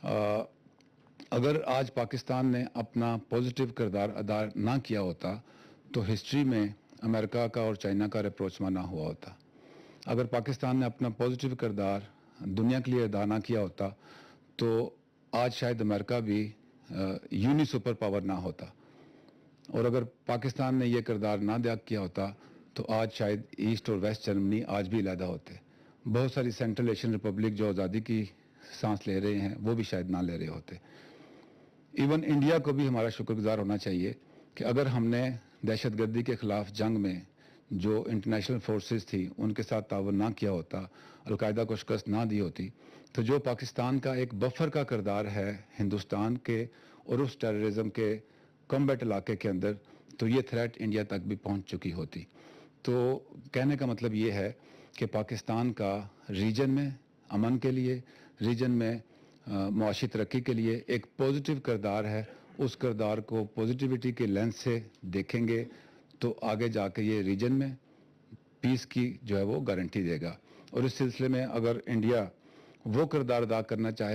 اگر آج پاکستان نے اپنا پازیٹیو کردار ادا نہ کیا ہوتا تو ہسٹری میں امریکہ کا اور چائنا کا ریپروچمہ نہ ہوا ہوتا. اگر پاکستان نے اپنا پازیٹیو کردار دنیا کے لیے ادا نہ کیا ہوتا تو آج شاید امریکہ بھی یونی سپر پاور نہ ہوتا. اور اگر پاکستان نے یہ کردار نہ ادا کیا ہوتا تو آج شاید ایسٹ اور ویسٹ جرمنی آج بھی علیحدہ ہوتے. بہت ساری سینٹرل ایشین ریپبلک جو آزادی کی سانس لے رہے ہیں وہ بھی شاید نہ لے رہے ہوتے. ایون انڈیا کو بھی ہمارا شکر گزار ہونا چاہیے کہ اگر ہم نے دہشت گردی کے خلاف جنگ میں جو انٹرنیشنل فورسز تھی ان کے ساتھ تعاون نہ کیا ہوتا, القاعدہ کو شکست نہ دی ہوتی, تو جو پاکستان کا ایک بفر کا کردار ہے ہندوستان کے اور اس ٹیررزم کے کمبیٹ علاقے کے اندر, تو یہ تھریٹ انڈیا تک بھی پہنچ چکی ہوتی. تو کہنے کا مطلب یہ ہے کہ پاکستان کا ریجن میں امن کے لیے, ریجن میں معاشی ترقی کے لیے ایک پازیٹیو کردار ہے. اس کردار کو پازیٹیوٹی کے لینس سے دیکھیں گے تو آگے جا کے یہ ریجن میں پیس کی جو ہے وہ گارنٹی دے گا. اور اس سلسلے میں اگر انڈیا وہ کردار ادا کرنا چاہے